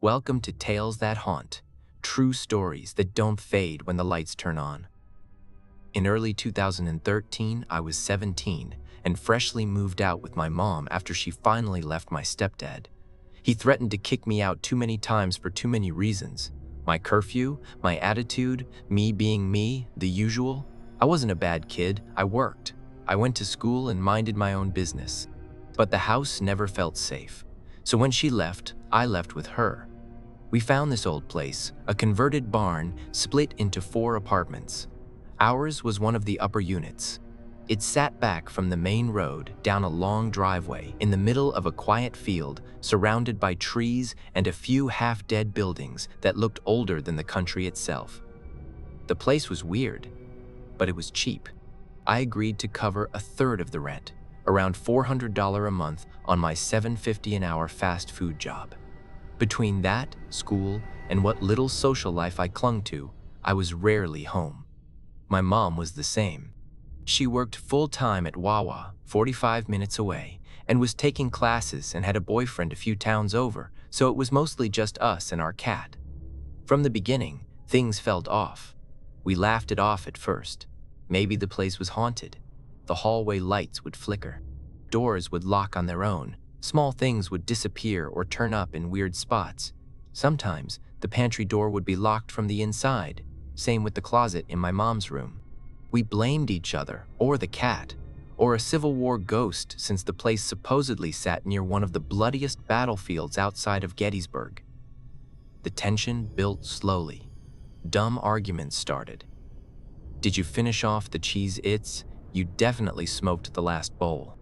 Welcome to Tales That Haunt, true stories that don't fade when the lights turn on. In early 2013, I was 17 and freshly moved out with my mom after she finally left my stepdad. He threatened to kick me out too many times for too many reasons. My curfew, my attitude, me being me, the usual. I wasn't a bad kid, I worked. I went to school and minded my own business. But the house never felt safe. So when she left, I left with her. We found this old place, a converted barn split into 4 apartments. Ours was one of the upper units. It sat back from the main road down a long driveway in the middle of a quiet field surrounded by trees and a few half-dead buildings that looked older than the country itself. The place was weird, but it was cheap. I agreed to cover a third of the rent, around $400 a month on my $7.50 an hour fast food job. Between that, school, and what little social life I clung to, I was rarely home. My mom was the same. She worked full-time at Wawa, 45 minutes away, and was taking classes and had a boyfriend a few towns over, so it was mostly just us and our cat. From the beginning, things felt off. We laughed it off at first. Maybe the place was haunted. The hallway lights would flicker. Doors would lock on their own. Small things would disappear or turn up in weird spots. Sometimes, the pantry door would be locked from the inside. Same with the closet in my mom's room. We blamed each other, or the cat, or a Civil War ghost since the place supposedly sat near one of the bloodiest battlefields outside of Gettysburg. The tension built slowly. Dumb arguments started. Did you finish off the Cheez-Its? You definitely smoked the last bowl.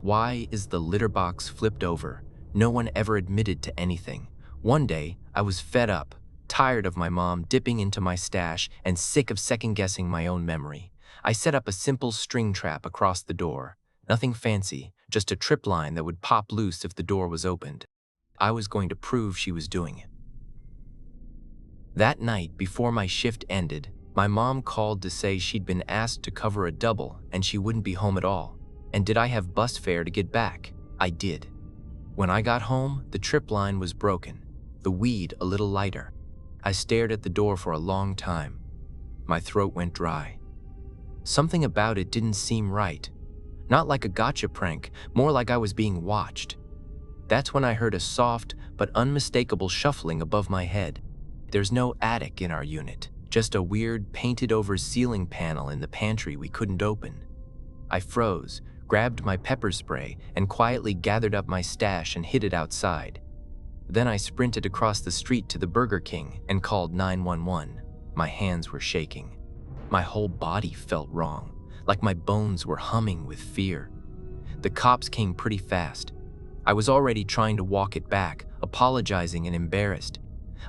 Why is the litter box flipped over? No one ever admitted to anything. One day, I was fed up, tired of my mom dipping into my stash and sick of second-guessing my own memory. I set up a simple string trap across the door. Nothing fancy, just a trip line that would pop loose if the door was opened. I was going to prove she was doing it. That night, before my shift ended, my mom called to say she'd been asked to cover a double and she wouldn't be home at all. And did I have bus fare to get back? I did. When I got home, the trip line was broken, the weed a little lighter. I stared at the door for a long time. My throat went dry. Something about it didn't seem right. Not like a gotcha prank, more like I was being watched. That's when I heard a soft but unmistakable shuffling above my head. There's no attic in our unit, just a weird painted-over ceiling panel in the pantry we couldn't open. I froze, grabbed my pepper spray, and quietly gathered up my stash and hid it outside. Then I sprinted across the street to the Burger King and called 911. My hands were shaking. My whole body felt wrong, like my bones were humming with fear. The cops came pretty fast. I was already trying to walk it back, apologizing and embarrassed.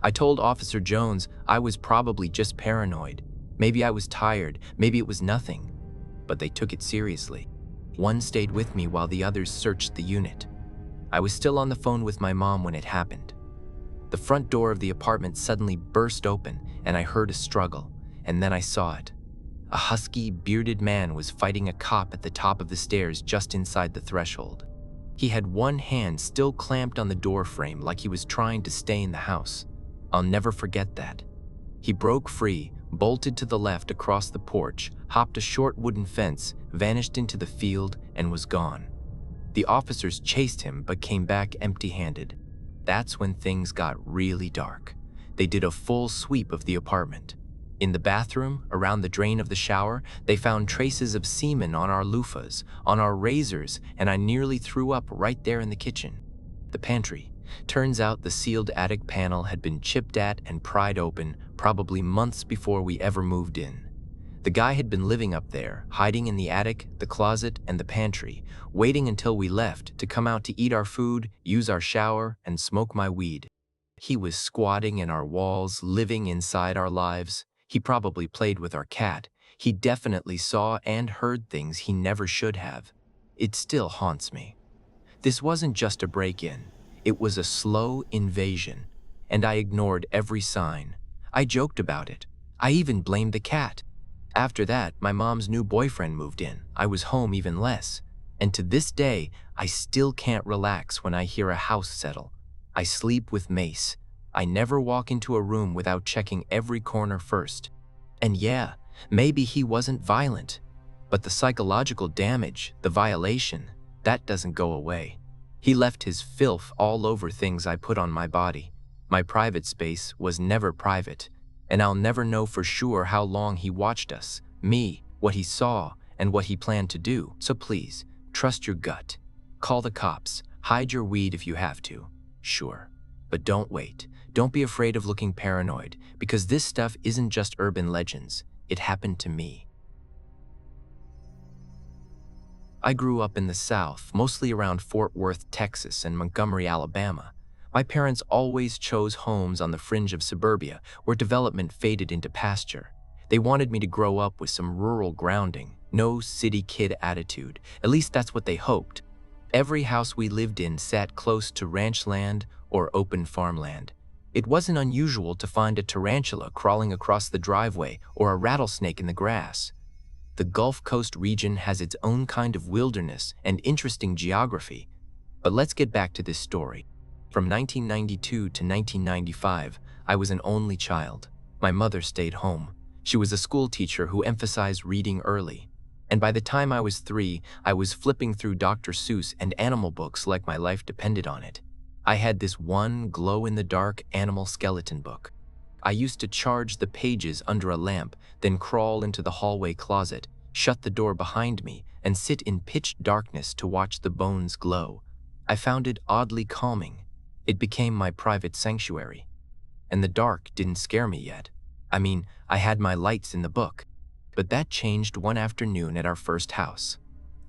I told Officer Jones I was probably just paranoid. Maybe I was tired, maybe it was nothing. But they took it seriously. One stayed with me while the others searched the unit. I was still on the phone with my mom when it happened. The front door of the apartment suddenly burst open and I heard a struggle, and then I saw it. A husky, bearded man was fighting a cop at the top of the stairs just inside the threshold. He had one hand still clamped on the door frame like he was trying to stay in the house. I'll never forget that. He broke free, bolted to the left across the porch, hopped a short wooden fence, vanished into the field, and was gone. The officers chased him but came back empty-handed. That's when things got really dark. They did a full sweep of the apartment. In the bathroom, around the drain of the shower, they found traces of semen on our loofahs, on our razors, and I nearly threw up right there in the kitchen. The pantry. Turns out the sealed attic panel had been chipped at and pried open probably months before we ever moved in. The guy had been living up there, hiding in the attic, the closet, and the pantry, waiting until we left to come out to eat our food, use our shower, and smoke my weed. He was squatting in our walls, living inside our lives. He probably played with our cat. He definitely saw and heard things he never should have. It still haunts me. This wasn't just a break-in. It was a slow invasion, and I ignored every sign. I joked about it. I even blamed the cat. After that, my mom's new boyfriend moved in. I was home even less. And to this day, I still can't relax when I hear a house settle. I sleep with mace. I never walk into a room without checking every corner first. And yeah, maybe he wasn't violent, but the psychological damage, the violation, that doesn't go away. He left his filth all over things I put on my body. My private space was never private, and I'll never know for sure how long he watched us, me, what he saw, and what he planned to do. So please, trust your gut. Call the cops, hide your weed if you have to. Sure, but don't wait. Don't be afraid of looking paranoid, because this stuff isn't just urban legends. It happened to me. I grew up in the South, mostly around Fort Worth, Texas, and Montgomery, Alabama. My parents always chose homes on the fringe of suburbia, where development faded into pasture. They wanted me to grow up with some rural grounding, no city kid attitude. At least that's what they hoped. Every house we lived in sat close to ranch land or open farmland. It wasn't unusual to find a tarantula crawling across the driveway or a rattlesnake in the grass. The Gulf Coast region has its own kind of wilderness and interesting geography. But let's get back to this story. From 1992 to 1995, I was an only child. My mother stayed home. She was a school teacher who emphasized reading early. And by the time I was 3, I was flipping through Dr. Seuss and animal books like my life depended on it. I had this one glow-in-the-dark animal skeleton book. I used to charge the pages under a lamp, then crawl into the hallway closet, shut the door behind me, and sit in pitch darkness to watch the bones glow. I found it oddly calming. It became my private sanctuary. And the dark didn't scare me yet. I mean, I had my lights in the book. But that changed one afternoon at our first house.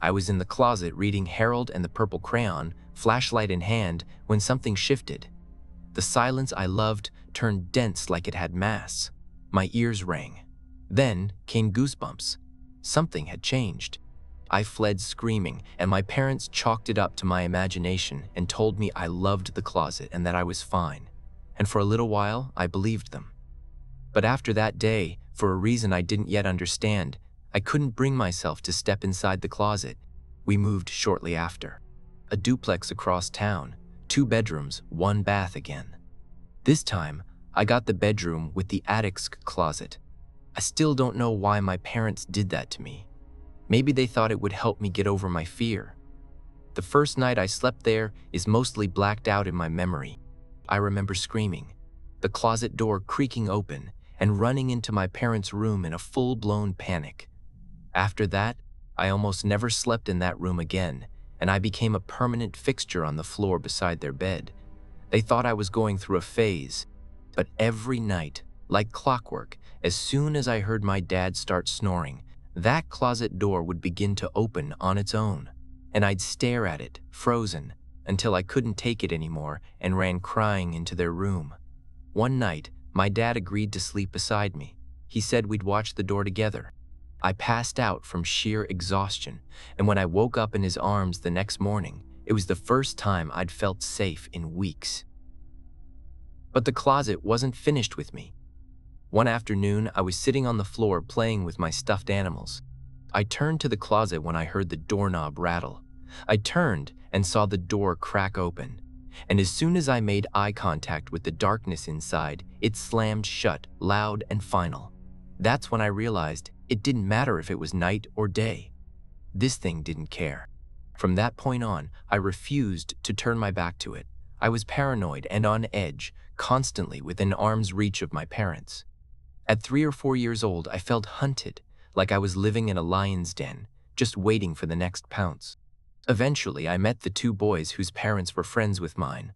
I was in the closet reading Harold and the Purple Crayon, flashlight in hand, when something shifted. The silence I loved turned dense like it had mass. My ears rang. Then came goosebumps. Something had changed. I fled screaming, and my parents chalked it up to my imagination and told me I loved the closet and that I was fine. And for a little while, I believed them. But after that day, for a reason I didn't yet understand, I couldn't bring myself to step inside the closet. We moved shortly after. A duplex across town, 2 bedrooms, 1 bath again. This time, I got the bedroom with the attic's closet. I still don't know why my parents did that to me. Maybe they thought it would help me get over my fear. The first night I slept there is mostly blacked out in my memory. I remember screaming, the closet door creaking open, and running into my parents' room in a full-blown panic. After that, I almost never slept in that room again, and I became a permanent fixture on the floor beside their bed. They thought I was going through a phase, but every night, like clockwork, as soon as I heard my dad start snoring, that closet door would begin to open on its own, and I'd stare at it, frozen, until I couldn't take it anymore and ran crying into their room. One night, my dad agreed to sleep beside me. He said we'd watch the door together. I passed out from sheer exhaustion, and when I woke up in his arms the next morning, it was the first time I'd felt safe in weeks. But the closet wasn't finished with me. One afternoon, I was sitting on the floor playing with my stuffed animals. I turned to the closet when I heard the doorknob rattle. I turned and saw the door crack open, and as soon as I made eye contact with the darkness inside, it slammed shut, loud and final. That's when I realized it didn't matter if it was night or day. This thing didn't care. From that point on, I refused to turn my back to it. I was paranoid and on edge, constantly within arm's reach of my parents. At 3 or 4 years old, I felt hunted, like I was living in a lion's den, just waiting for the next pounce. Eventually, I met the 2 boys whose parents were friends with mine.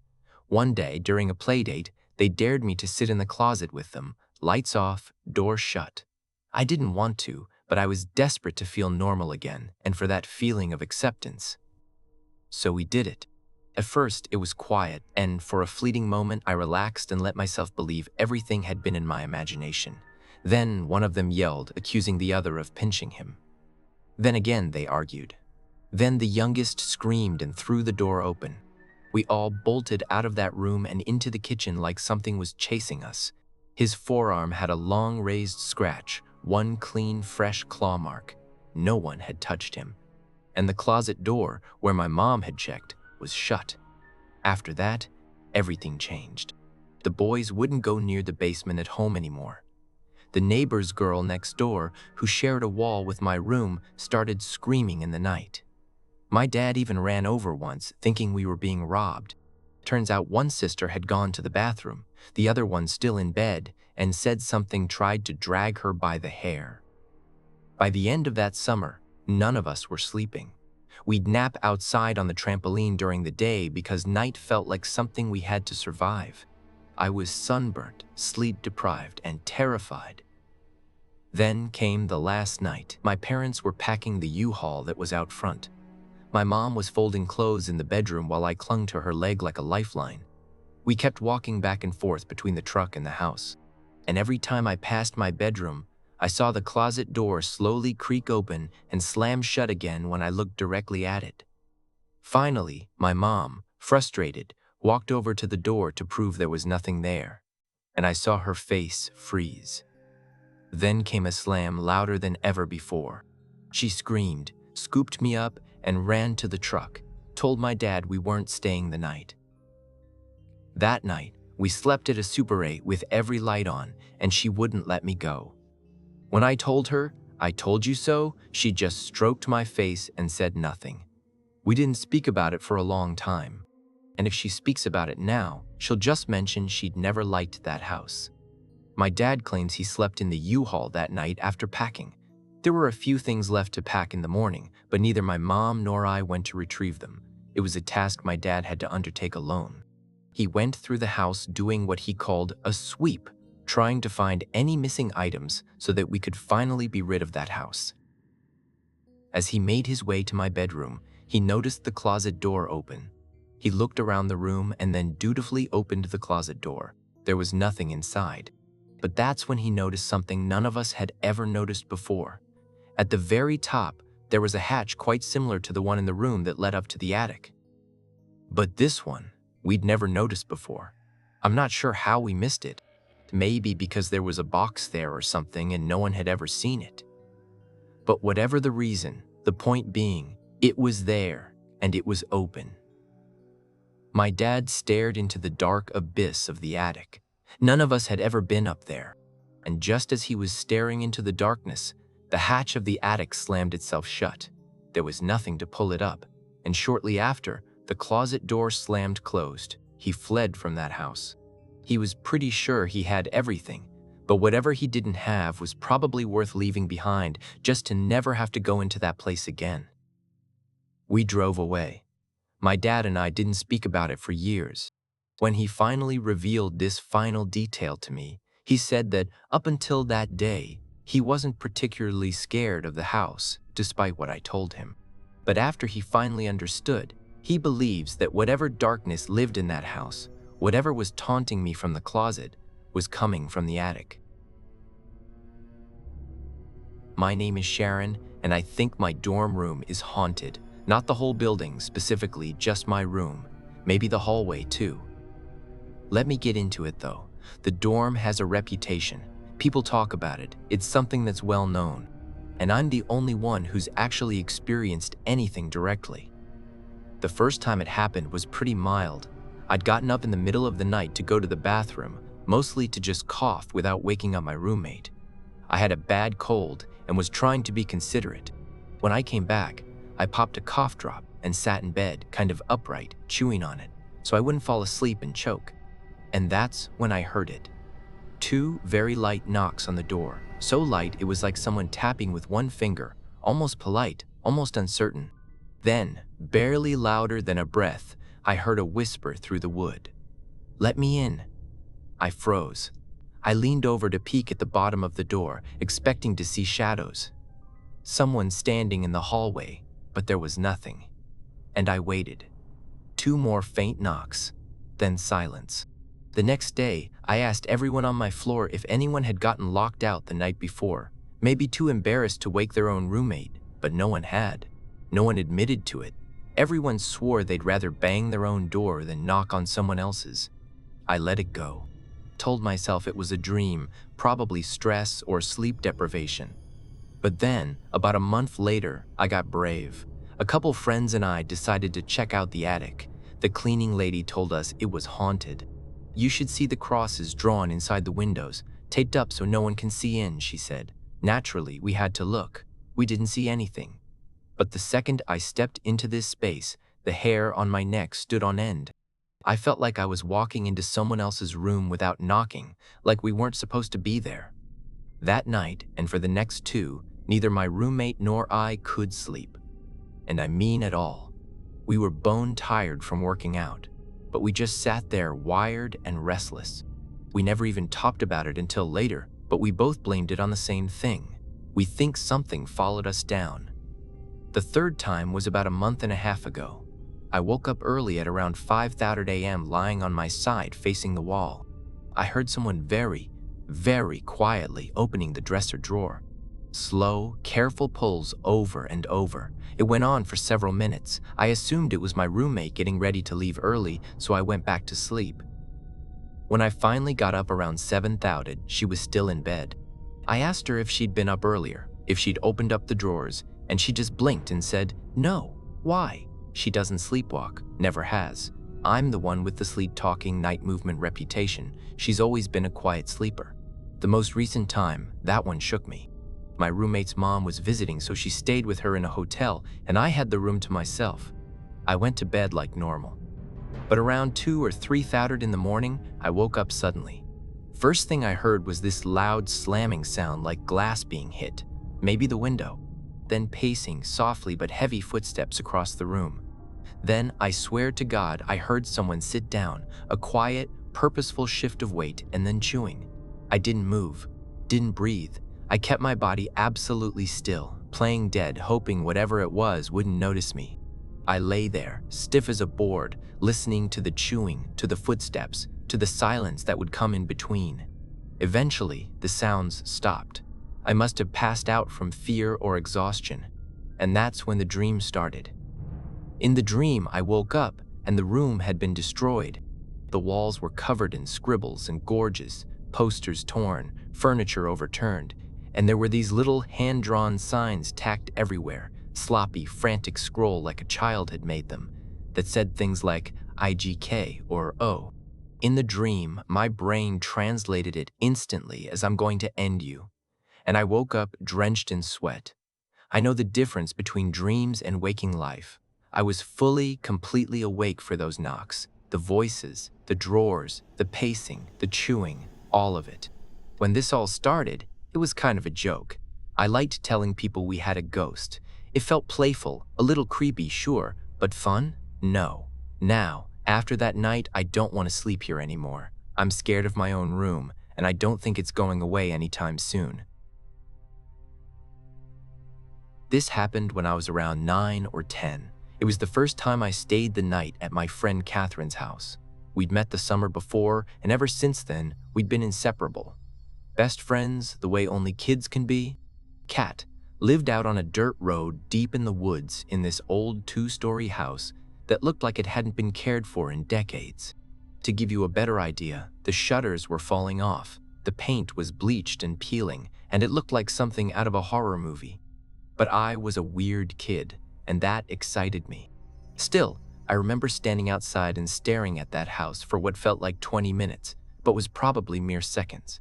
One day, during a play date, they dared me to sit in the closet with them, lights off, door shut. I didn't want to, but I was desperate to feel normal again and for that feeling of acceptance. So we did it. At first, it was quiet, and for a fleeting moment, I relaxed and let myself believe everything had been in my imagination. Then one of them yelled, accusing the other of pinching him. Then again, they argued. Then the youngest screamed and threw the door open. We all bolted out of that room and into the kitchen like something was chasing us. His forearm had a long raised scratch, one clean, fresh claw mark. No one had touched him. And the closet door, where my mom had checked, was shut. After that, everything changed. The boys wouldn't go near the basement at home anymore. The neighbor's girl next door, who shared a wall with my room, started screaming in the night. My dad even ran over once, thinking we were being robbed. Turns out one sister had gone to the bathroom, the other one still in bed, and said something tried to drag her by the hair. By the end of that summer, none of us were sleeping. We'd nap outside on the trampoline during the day because night felt like something we had to survive. I was sunburnt, sleep-deprived, and terrified. Then came the last night. My parents were packing the U-Haul that was out front. My mom was folding clothes in the bedroom while I clung to her leg like a lifeline. We kept walking back and forth between the truck and the house. And every time I passed my bedroom, I saw the closet door slowly creak open and slam shut again when I looked directly at it. Finally, my mom, frustrated, walked over to the door to prove there was nothing there, and I saw her face freeze. Then came a slam louder than ever before. She screamed, scooped me up, and ran to the truck, told my dad we weren't staying the night. That night, we slept at a Super 8 with every light on, and she wouldn't let me go. When I told her, "I told you so," she just stroked my face and said nothing. We didn't speak about it for a long time. And if she speaks about it now, she'll just mention she'd never liked that house. My dad claims he slept in the U-Haul that night after packing. There were a few things left to pack in the morning, but neither my mom nor I went to retrieve them. It was a task my dad had to undertake alone. He went through the house doing what he called a sweep, trying to find any missing items so that we could finally be rid of that house. As he made his way to my bedroom, he noticed the closet door open. He looked around the room and then dutifully opened the closet door. There was nothing inside. But that's when he noticed something none of us had ever noticed before. At the very top, there was a hatch quite similar to the one in the room that led up to the attic. But this one, we'd never noticed before. I'm not sure how we missed it. Maybe because there was a box there or something and no one had ever seen it. But whatever the reason, the point being, it was there and it was open. My dad stared into the dark abyss of the attic. None of us had ever been up there. And just as he was staring into the darkness, the hatch of the attic slammed itself shut. There was nothing to pull it up. And shortly after, the closet door slammed closed. He fled from that house. He was pretty sure he had everything, but whatever he didn't have was probably worth leaving behind just to never have to go into that place again. We drove away. My dad and I didn't speak about it for years. When he finally revealed this final detail to me, he said that up until that day, he wasn't particularly scared of the house, despite what I told him. But after he finally understood, he believes that whatever darkness lived in that house, whatever was taunting me from the closet, was coming from the attic. My name is Sharon, and I think my dorm room is haunted. Not the whole building, specifically just my room. Maybe the hallway too. Let me get into it though. The dorm has a reputation. People talk about it. It's something that's well known. And I'm the only one who's actually experienced anything directly. The first time it happened was pretty mild. I'd gotten up in the middle of the night to go to the bathroom, mostly to just cough without waking up my roommate. I had a bad cold and was trying to be considerate. When I came back, I popped a cough drop and sat in bed, kind of upright, chewing on it, so I wouldn't fall asleep and choke. And that's when I heard it. 2 very light knocks on the door, so light it was like someone tapping with one finger, almost polite, almost uncertain. Then, barely louder than a breath, I heard a whisper through the wood. "Let me in." I froze. I leaned over to peek at the bottom of the door, expecting to see shadows. Someone standing in the hallway, but there was nothing. And I waited. 2 more faint knocks, then silence. The next day, I asked everyone on my floor if anyone had gotten locked out the night before, maybe too embarrassed to wake their own roommate, but no one had. No one admitted to it. Everyone swore they'd rather bang their own door than knock on someone else's. I let it go. Told myself it was a dream, probably stress or sleep deprivation. But then, about a month later, I got brave. A couple friends and I decided to check out the attic. The cleaning lady told us it was haunted. "You should see the crosses drawn inside the windows, taped up so no one can see in," she said. Naturally, we had to look. We didn't see anything. But the second I stepped into this space, the hair on my neck stood on end. I felt like I was walking into someone else's room without knocking, like we weren't supposed to be there. That night, and for the next two, neither my roommate nor I could sleep. And I mean it all. We were bone tired from working out, but we just sat there wired and restless. We never even talked about it until later, but we both blamed it on the same thing. We think something followed us down. The third time was about a month and a half ago. I woke up early at around 5:30 a.m. lying on my side facing the wall. I heard someone very, very quietly opening the dresser drawer. Slow, careful pulls over and over. It went on for several minutes. I assumed it was my roommate getting ready to leave early, so I went back to sleep. When I finally got up around 7:30, she was still in bed. I asked her if she'd been up earlier, if she'd opened up the drawers, and she just blinked and said, "No, why?" She doesn't sleepwalk, never has. I'm the one with the sleep-talking night movement reputation. She's always been a quiet sleeper. The most recent time, that one shook me. My roommate's mom was visiting, so she stayed with her in a hotel, and I had the room to myself. I went to bed like normal. But around 2 or 3:30 in the morning, I woke up suddenly. First thing I heard was this loud slamming sound like glass being hit, maybe the window. Then pacing softly but heavy footsteps across the room. Then, I swear to God, I heard someone sit down, a quiet, purposeful shift of weight, and then chewing. I didn't move, didn't breathe. I kept my body absolutely still, playing dead, hoping whatever it was wouldn't notice me. I lay there, stiff as a board, listening to the chewing, to the footsteps, to the silence that would come in between. Eventually, the sounds stopped. I must have passed out from fear or exhaustion, and that's when the dream started. In the dream, I woke up, and the room had been destroyed. The walls were covered in scribbles and gorges, posters torn, furniture overturned, and there were these little hand-drawn signs tacked everywhere, sloppy, frantic scroll like a child had made them, that said things like IGK or O. In the dream, my brain translated it instantly as "I'm going to end you," and I woke up drenched in sweat. I know the difference between dreams and waking life. I was fully, completely awake for those knocks, the voices, the drawers, the pacing, the chewing, all of it. When this all started, it was kind of a joke. I liked telling people we had a ghost. It felt playful, a little creepy, sure, but fun? No. Now, after that night, I don't want to sleep here anymore. I'm scared of my own room, and I don't think it's going away anytime soon. This happened when I was around 9 or 10. It was the first time I stayed the night at my friend Catherine's house. We'd met the summer before, and ever since then, we'd been inseparable. Best friends, the way only kids can be. Kat lived out on a dirt road deep in the woods in this old 2-story house that looked like it hadn't been cared for in decades. To give you a better idea, the shutters were falling off, the paint was bleached and peeling, and it looked like something out of a horror movie. But I was a weird kid, and that excited me. Still, I remember standing outside and staring at that house for what felt like 20 minutes, but was probably mere seconds.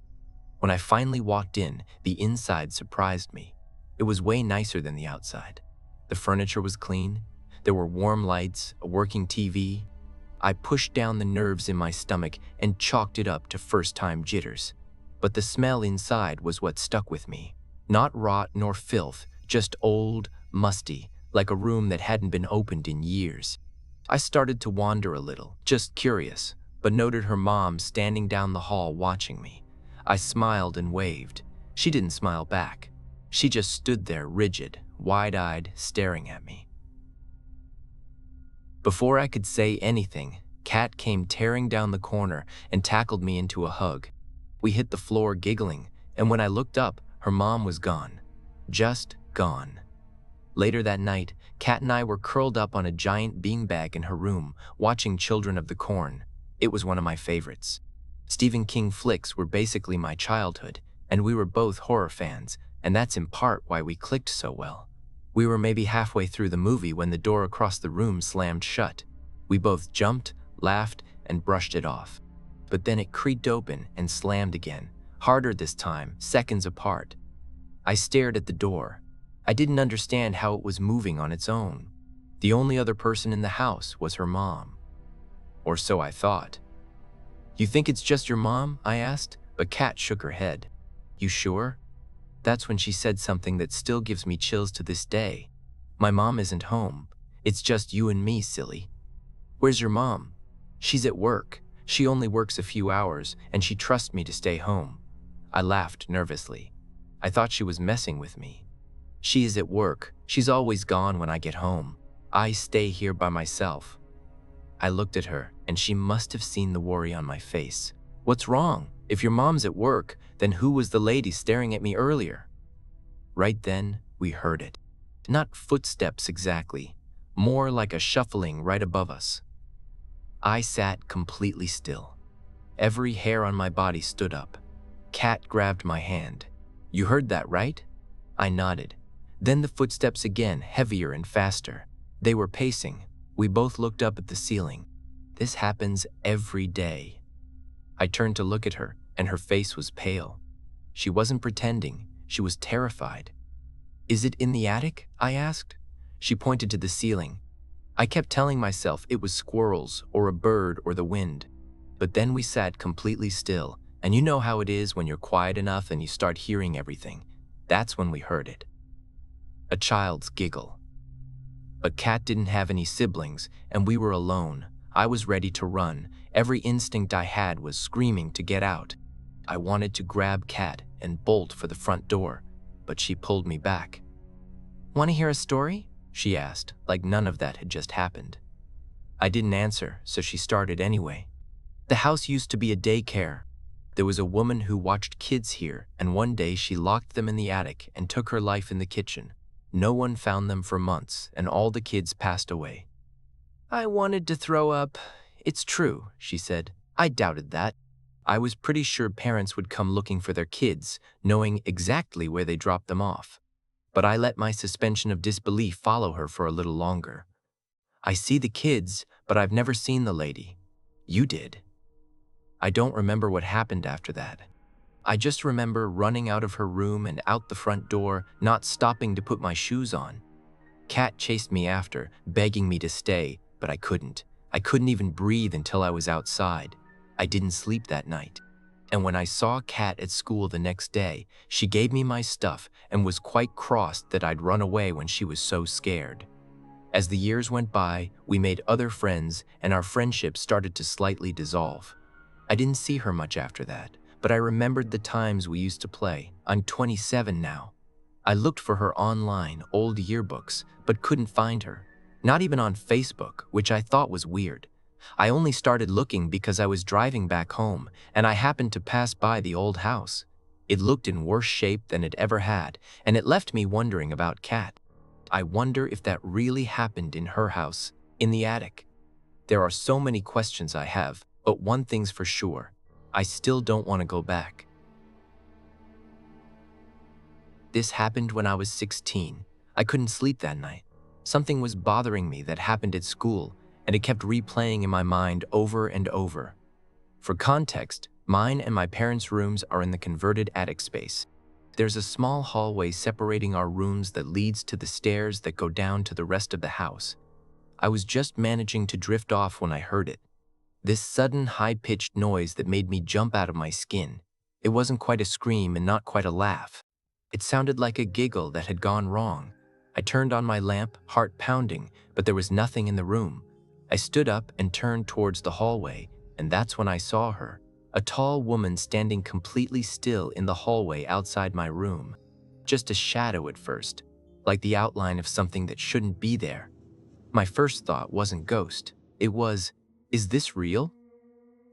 When I finally walked in, the inside surprised me. It was way nicer than the outside. The furniture was clean. There were warm lights, a working TV. I pushed down the nerves in my stomach and chalked it up to first-time jitters. But the smell inside was what stuck with me. Not rot nor filth, just old, musty, like a room that hadn't been opened in years. I started to wander a little, just curious, but noted her mom standing down the hall watching me. I smiled and waved. She didn't smile back. She just stood there rigid, wide-eyed, staring at me. Before I could say anything, Kat came tearing down the corner and tackled me into a hug. We hit the floor giggling, and when I looked up, her mom was gone. Just gone. Later that night, Kat and I were curled up on a giant beanbag in her room, watching Children of the Corn. It was one of my favorites. Stephen King flicks were basically my childhood, and we were both horror fans, and that's in part why we clicked so well. We were maybe halfway through the movie when the door across the room slammed shut. We both jumped, laughed, and brushed it off. but then it creaked open and slammed again, harder this time, seconds apart. I stared at the door. I didn't understand how it was moving on its own. The only other person in the house was her mom. Or so I thought. "You think it's just your mom?" I asked, but Kat shook her head. "You sure?" That's when she said something that still gives me chills to this day. "My mom isn't home. It's just you and me, silly." "Where's your mom?" "She's at work. She only works a few hours, and she trusts me to stay home." I laughed nervously. I thought she was messing with me. "She is at work. She's always gone when I get home. I stay here by myself." I looked at her, and she must have seen the worry on my face. "What's wrong? If your mom's at work, then who was the lady staring at me earlier?" Right then, we heard it. Not footsteps exactly, more like a shuffling right above us. I sat completely still. Every hair on my body stood up. Kat grabbed my hand. "You heard that, right?" I nodded. Then the footsteps again, heavier and faster. They were pacing. We both looked up at the ceiling. This happens every day. I turned to look at her, and her face was pale. She wasn't pretending. She was terrified. "Is it in the attic?" I asked. She pointed to the ceiling. I kept telling myself it was squirrels or a bird or the wind. But then we sat completely still, and you know how it is when you're quiet enough and you start hearing everything. That's when we heard it. A child's giggle. But Kat didn't have any siblings, and we were alone. I was ready to run. Every instinct I had was screaming to get out. I wanted to grab Kat and bolt for the front door, but she pulled me back. "Want to hear a story?" she asked, like none of that had just happened. I didn't answer, so she started anyway. "The house used to be a daycare. There was a woman who watched kids here, and one day she locked them in the attic and took her life in the kitchen. No one found them for months, and all the kids passed away." I wanted to throw up. "It's true," she said. I doubted that. I was pretty sure parents would come looking for their kids, knowing exactly where they dropped them off. But I let my suspension of disbelief follow her for a little longer. "I see the kids, but I've never seen the lady." "You did." I don't remember what happened after that. I just remember running out of her room and out the front door, not stopping to put my shoes on. Kat chased me after, begging me to stay, but I couldn't. I couldn't even breathe until I was outside. I didn't sleep that night. And when I saw Kat at school the next day, she gave me my stuff and was quite cross that I'd run away when she was so scared. As the years went by, we made other friends, and our friendship started to slightly dissolve. I didn't see her much after that, but I remembered the times we used to play. I'm 27 now. I looked for her online, old yearbooks, but couldn't find her. Not even on Facebook, which I thought was weird. I only started looking because I was driving back home, and I happened to pass by the old house. It looked in worse shape than it ever had, and it left me wondering about Kat. I wonder if that really happened in her house, in the attic. There are so many questions I have, but one thing's for sure. I still don't want to go back. This happened when I was 16. I couldn't sleep that night. Something was bothering me that happened at school, and it kept replaying in my mind over and over. For context, mine and my parents' rooms are in the converted attic space. There's a small hallway separating our rooms that leads to the stairs that go down to the rest of the house. I was just managing to drift off when I heard it. This sudden, high-pitched noise that made me jump out of my skin. It wasn't quite a scream and not quite a laugh. It sounded like a giggle that had gone wrong. I turned on my lamp, heart pounding, but there was nothing in the room. I stood up and turned towards the hallway, and that's when I saw her. A tall woman standing completely still in the hallway outside my room. Just a shadow at first, like the outline of something that shouldn't be there. My first thought wasn't ghost. It was, is this real?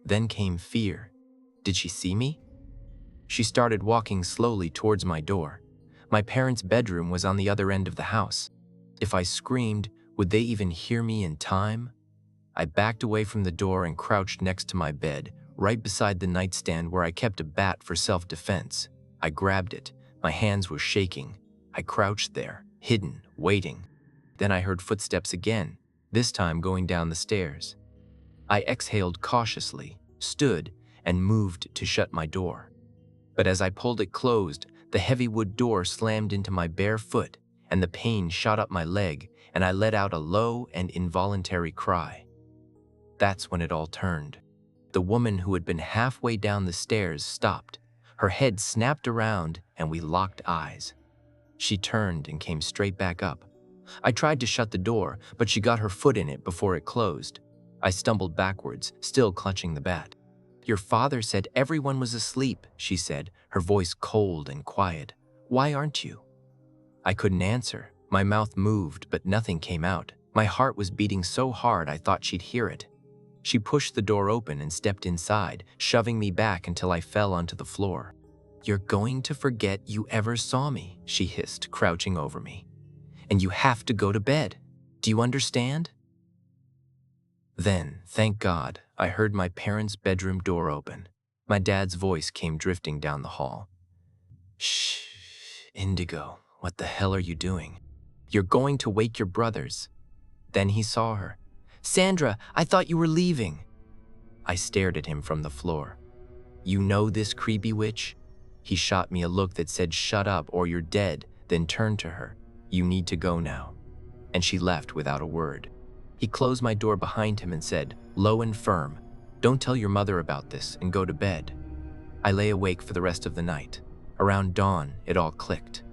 Then came fear. Did she see me? She started walking slowly towards my door. My parents' bedroom was on the other end of the house. If I screamed, would they even hear me in time? I backed away from the door and crouched next to my bed, right beside the nightstand where I kept a bat for self-defense. I grabbed it. My hands were shaking. I crouched there, hidden, waiting. Then I heard footsteps again, this time going down the stairs. I exhaled cautiously, stood, and moved to shut my door. But as I pulled it closed, the heavy wood door slammed into my bare foot, and the pain shot up my leg, and I let out a low and involuntary cry. That's when it all turned. The woman who had been halfway down the stairs stopped. Her head snapped around, and we locked eyes. She turned and came straight back up. I tried to shut the door, but she got her foot in it before it closed. I stumbled backwards, still clutching the bat. "Your father said everyone was asleep," she said, her voice cold and quiet. "Why aren't you?" I couldn't answer. My mouth moved, but nothing came out. My heart was beating so hard I thought she'd hear it. She pushed the door open and stepped inside, shoving me back until I fell onto the floor. "You're going to forget you ever saw me," she hissed, crouching over me. "And you have to go to bed. Do you understand?" Then, thank God, I heard my parents' bedroom door open. My dad's voice came drifting down the hall. "Shh, Indigo, what the hell are you doing? You're going to wake your brothers." Then he saw her. "Sandra, I thought you were leaving." I stared at him from the floor. "You know this creepy witch?" He shot me a look that said, "Shut up or you're dead," then turned to her. "You need to go now." And she left without a word. He closed my door behind him and said, low and firm, "Don't tell your mother about this and go to bed." I lay awake for the rest of the night. Around dawn, it all clicked.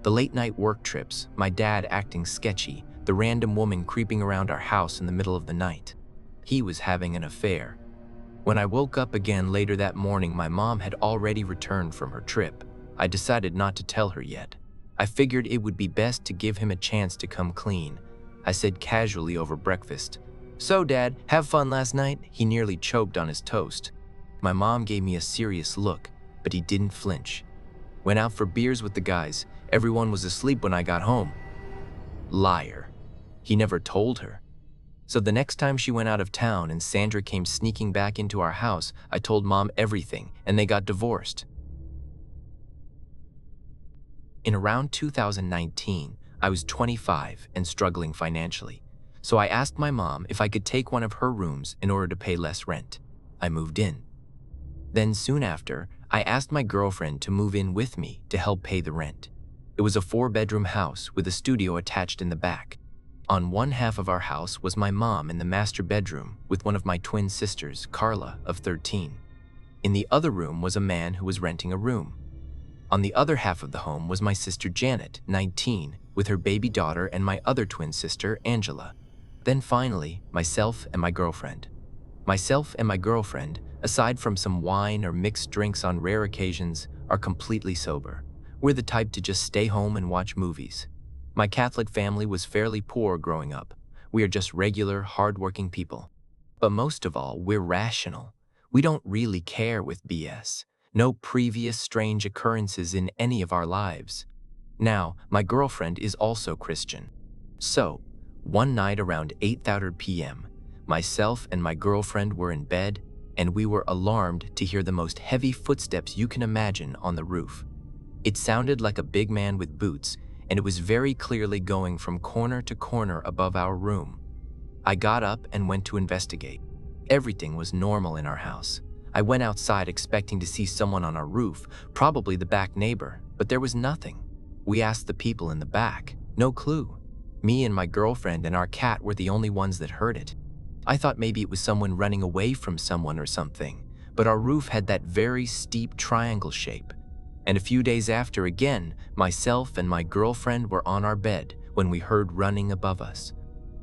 The late-night work trips, my dad acting sketchy, the random woman creeping around our house in the middle of the night. He was having an affair. When I woke up again later that morning, my mom had already returned from her trip. I decided not to tell her yet. I figured it would be best to give him a chance to come clean. I said casually over breakfast, "So, Dad, have fun last night?" He nearly choked on his toast. My mom gave me a serious look, but he didn't flinch. "Went out for beers with the guys. Everyone was asleep when I got home." Liar. He never told her. So the next time she went out of town and Sandra came sneaking back into our house, I told Mom everything, and they got divorced. In around 2019, I was 25 and struggling financially, so I asked my mom if I could take one of her rooms in order to pay less rent. I moved in. Then soon after, I asked my girlfriend to move in with me to help pay the rent. It was a 4-bedroom house with a studio attached in the back. On one half of our house was my mom in the master bedroom with one of my twin sisters, Carla, of 13. In the other room was a man who was renting a room. On the other half of the home was my sister Janet, 19, with her baby daughter and my other twin sister, Angela. Then finally, myself and my girlfriend. Myself and my girlfriend, aside from some wine or mixed drinks on rare occasions, are completely sober. We're the type to just stay home and watch movies. My Catholic family was fairly poor growing up. We are just regular, hardworking people. But most of all, we're rational. We don't really care with BS. No previous strange occurrences in any of our lives. Now, my girlfriend is also Christian. So, one night around 8:30 p.m., myself and my girlfriend were in bed, and we were alarmed to hear the most heavy footsteps you can imagine on the roof. It sounded like a big man with boots, and it was very clearly going from corner to corner above our room. I got up and went to investigate. Everything was normal in our house. I went outside expecting to see someone on our roof, probably the back neighbor, but there was nothing. We asked the people in the back. No clue. Me and my girlfriend and our cat were the only ones that heard it. I thought maybe it was someone running away from someone or something, but our roof had that very steep triangle shape. And a few days after, again, myself and my girlfriend were on our bed when we heard running above us.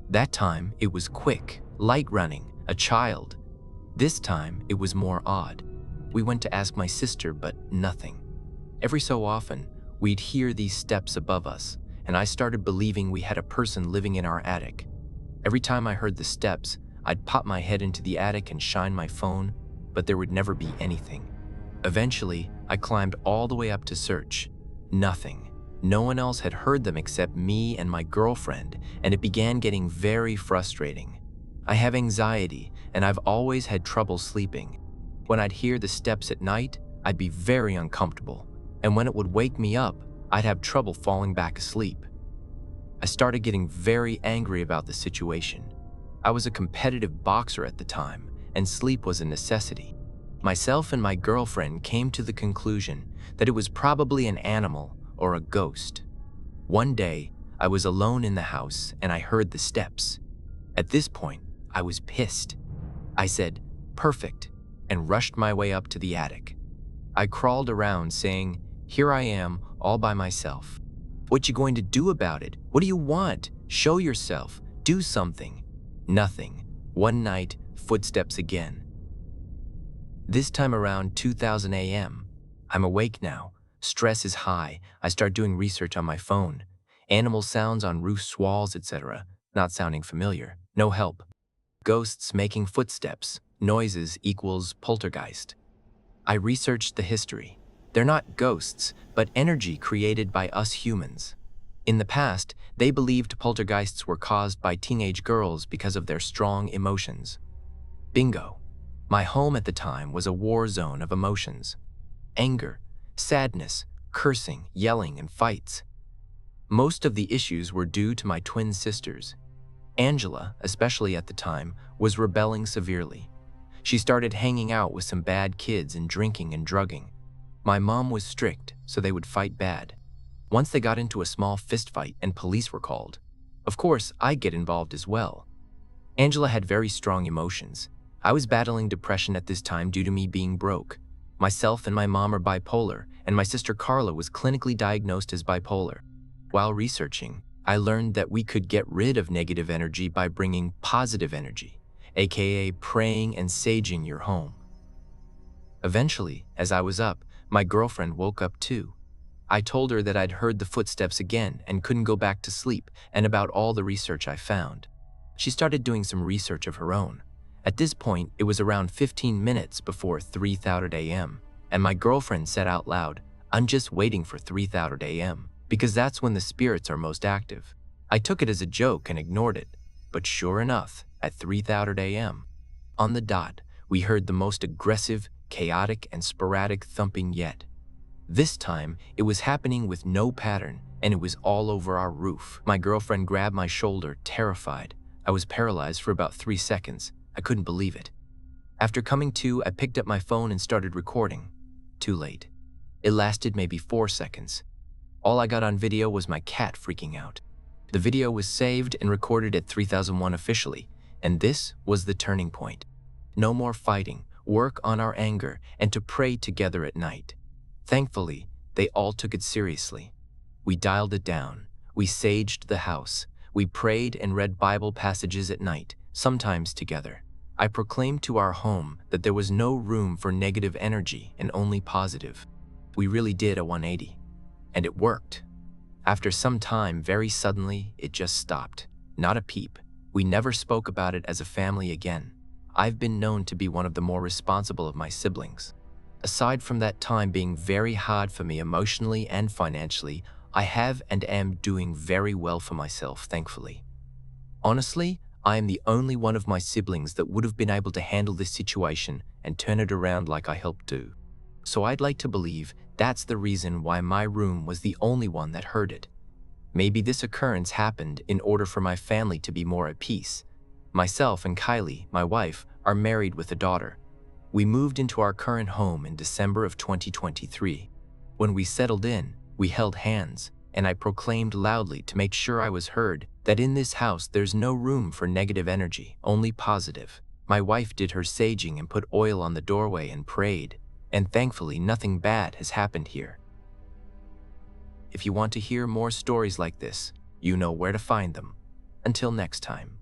That time, it was quick, light running, a child. This time, it was more odd. We went to ask my sister, but nothing. Every so often, we'd hear these steps above us, and I started believing we had a person living in our attic. Every time I heard the steps, I'd pop my head into the attic and shine my phone, but there would never be anything. Eventually, I climbed all the way up to search. Nothing. No one else had heard them except me and my girlfriend, and it began getting very frustrating. I have anxiety, and I've always had trouble sleeping. When I'd hear the steps at night, I'd be very uncomfortable, and when it would wake me up, I'd have trouble falling back asleep. I started getting very angry about the situation. I was a competitive boxer at the time, and sleep was a necessity. Myself and my girlfriend came to the conclusion that it was probably an animal or a ghost. One day, I was alone in the house and I heard the steps. At this point, I was pissed. I said, "Perfect," and rushed my way up to the attic. I crawled around saying, "Here I am, all by myself. What you going to do about it? What do you want? Show yourself. Do something." Nothing. One night, footsteps again. This time around 2000 a.m. I'm awake now. Stress is high. I start doing research on my phone. Animal sounds on roofs, walls, etc. Not sounding familiar. No help. Ghosts making footsteps. Noises equals poltergeist. I researched the history. They're not ghosts, but energy created by us humans. In the past, they believed poltergeists were caused by teenage girls because of their strong emotions. Bingo. My home at the time was a war zone of emotions. Anger, sadness, cursing, yelling, and fights. Most of the issues were due to my twin sisters. Angela, especially at the time, was rebelling severely. She started hanging out with some bad kids and drinking and drugging. My mom was strict, so they would fight bad. Once they got into a small fistfight and police were called. Of course, I'd get involved as well. Angela had very strong emotions. I was battling depression at this time due to me being broke. Myself and my mom are bipolar, and my sister Carla was clinically diagnosed as bipolar. While researching, I learned that we could get rid of negative energy by bringing positive energy, aka praying and saging your home. Eventually, as I was up, my girlfriend woke up too. I told her that I'd heard the footsteps again and couldn't go back to sleep, and about all the research I found. She started doing some research of her own. At this point, it was around 15 minutes before 3:30 a.m., and my girlfriend said out loud, "I'm just waiting for 3:30 a.m., because that's when the spirits are most active." I took it as a joke and ignored it, but sure enough, at 3:30 a.m., on the dot, we heard the most aggressive, chaotic, and sporadic thumping yet. This time, it was happening with no pattern, and it was all over our roof. My girlfriend grabbed my shoulder, terrified. I was paralyzed for about 3 seconds. I couldn't believe it. After coming to, I picked up my phone and started recording. Too late. It lasted maybe 4 seconds. All I got on video was my cat freaking out. The video was saved and recorded at 3001 officially, and this was the turning point. No more fighting, work on our anger, and to pray together at night. Thankfully, they all took it seriously. We dialed it down. We saged the house. We prayed and read Bible passages at night, sometimes together. I proclaimed to our home that there was no room for negative energy and only positive. We really did a 180. And it worked. After some time, very suddenly, it just stopped. Not a peep. We never spoke about it as a family again. I've been known to be one of the more responsible of my siblings. Aside from that time being very hard for me emotionally and financially, I have and am doing very well for myself, thankfully. Honestly, I am the only one of my siblings that would have been able to handle this situation and turn it around like I helped do. So I'd like to believe that's the reason why my room was the only one that heard it. Maybe this occurrence happened in order for my family to be more at peace. Myself and Kylie, my wife, are married with a daughter. We moved into our current home in December of 2023. When we settled in, we held hands, and I proclaimed loudly to make sure I was heard that in this house there's no room for negative energy, only positive. My wife did her saging and put oil on the doorway and prayed, and thankfully nothing bad has happened here. If you want to hear more stories like this, you know where to find them. Until next time.